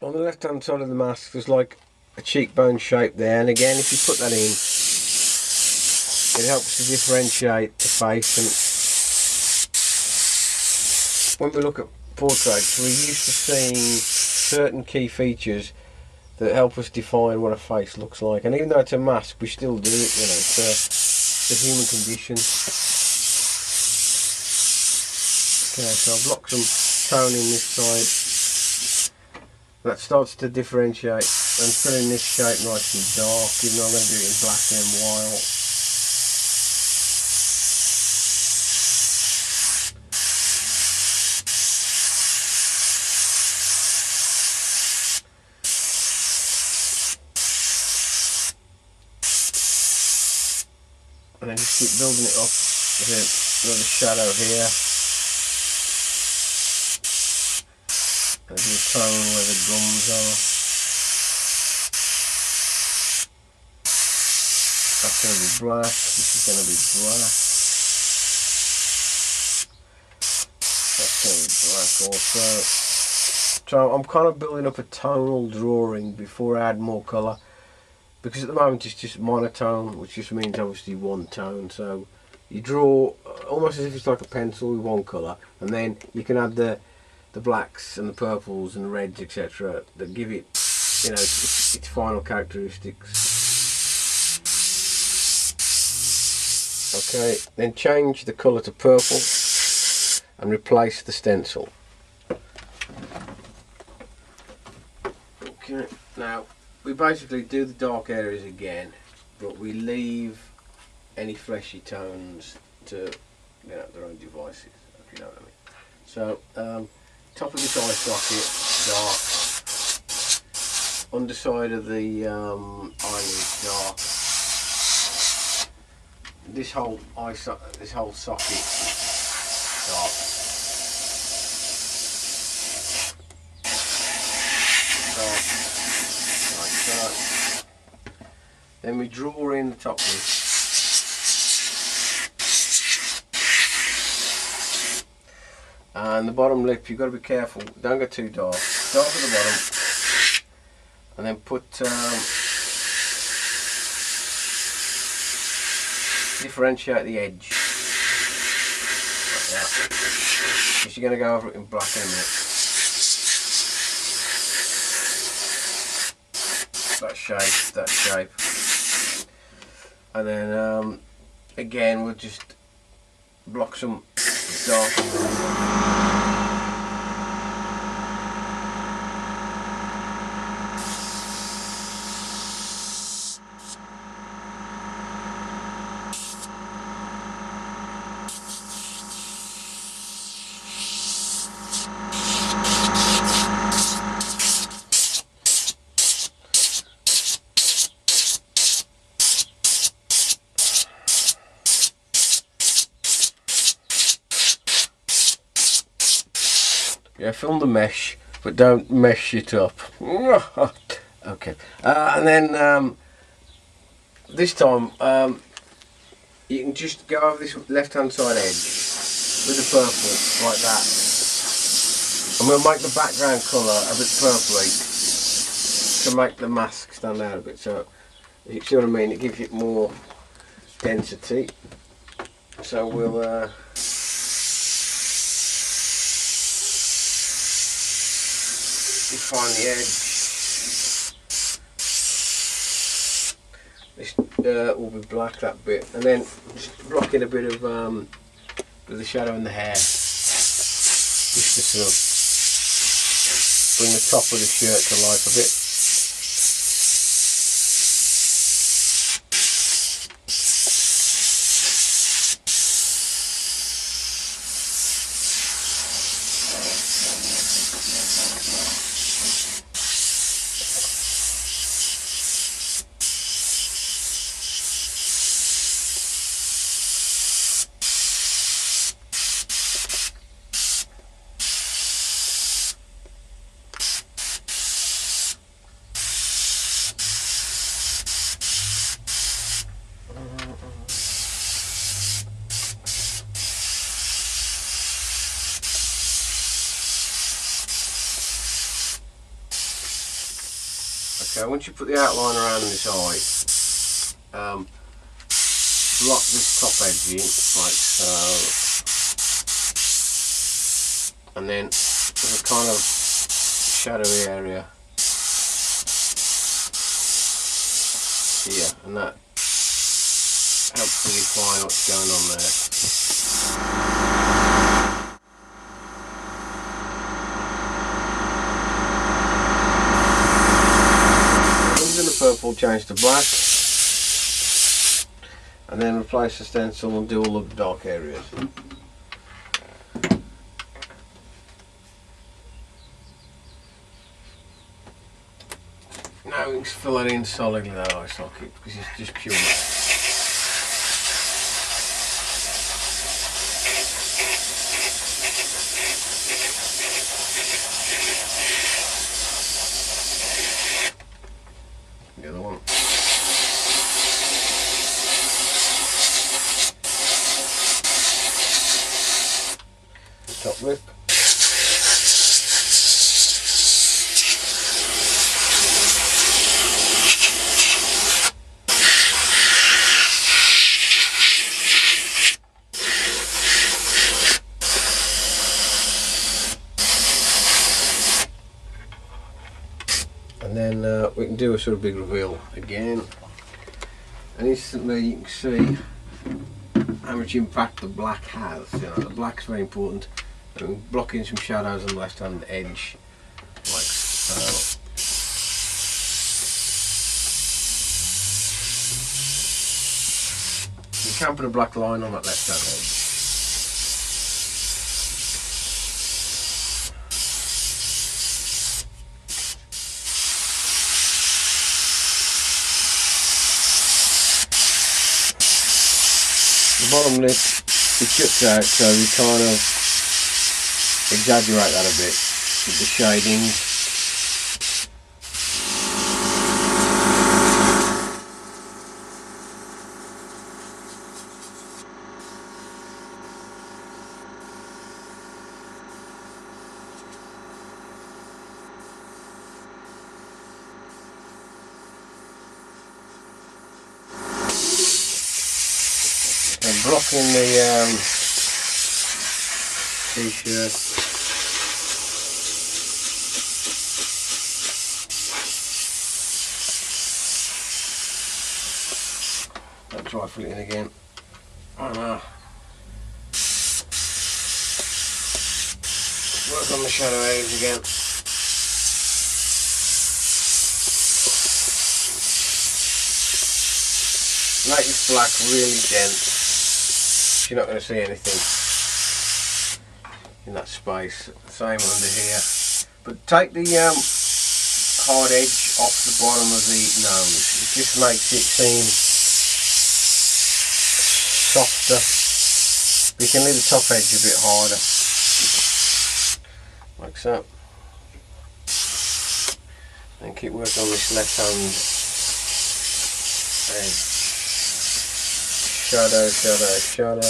On the left hand side of the mask there's like a cheekbone shape there, and again if you put that in it helps to differentiate the face. And when we look at portraits we're used to seeing certain key features that help us define what a face looks like, and even though it's a mask we still do it, you know, it's the human condition. Okay, so I've blocked some tone in this side. That starts to differentiate and fill in this shape nice and dark, even though I'm going to do it in black in a while. And then just keep building it up with another shadow here. And do a tone where the drums are. That's going to be black, this is going to be black. That's going to be black also. So I'm kind of building up a tonal drawing before I add more colour. Because at the moment it's just monotone, which just means obviously one tone. So you draw almost as if it's like a pencil with one colour, and then you can add the blacks and the purples and the reds, etc., that give it, you know, its final characteristics. Okay, then change the colour to purple and replace the stencil. Okay, now we basically do the dark areas again, but we leave any fleshy tones to, you know, their own devices, if you know what I mean. So, top of this eye socket, dark. Underside of the eyelid, dark. This whole socket, dark. Dark. Like that. Then we draw in the top lip. And the bottom lip, you've got to be careful, don't go too dark. Start at the bottom and then put differentiate the edge like that, because you're going to go over it in black in a minute. That shape, and then again we'll just block some dark. Yeah, film the mesh, but don't mesh it up. Okay, and then this time you can just go over this left-hand side edge with the purple like that. I'm going to make the background colour a bit purpley to make the mask stand out a bit. So you see what I mean? It gives it more density. So we'll. Define the edge. This will be black, that bit, and then just block in a bit of the shadow in the hair, just to sort of bring the top of the shirt to life a bit. Okay, once you put the outline around this eye, block this top edge in like so, and then there's a kind of shadowy area here, and that helps to define what's going on there. Using the purple, change to black, and then replace the stencil and do all of the dark areas. Now we can fill it in solidly with that eye socket because it's just pure black. The other one. Top lip. And then we can do a sort of big reveal again, and instantly you can see how much impact the black has. You know, the black's very important. And we block in some shadows on the left hand edge, like so. You can put a black line on that left hand edge. The bottom lip, it juts out, so we kind of exaggerate that a bit with the shading. And blocking the t-shirt. I'll try fill it in again. Oh no. Work on the shadow areas again. Make this black really dense. You're not going to see anything in that space. Same under here. But take the hard edge off the bottom of the nose. It just makes it seem softer. You can leave the top edge a bit harder, like so. And keep working on this left hand edge. Shadow, shadow, shadow.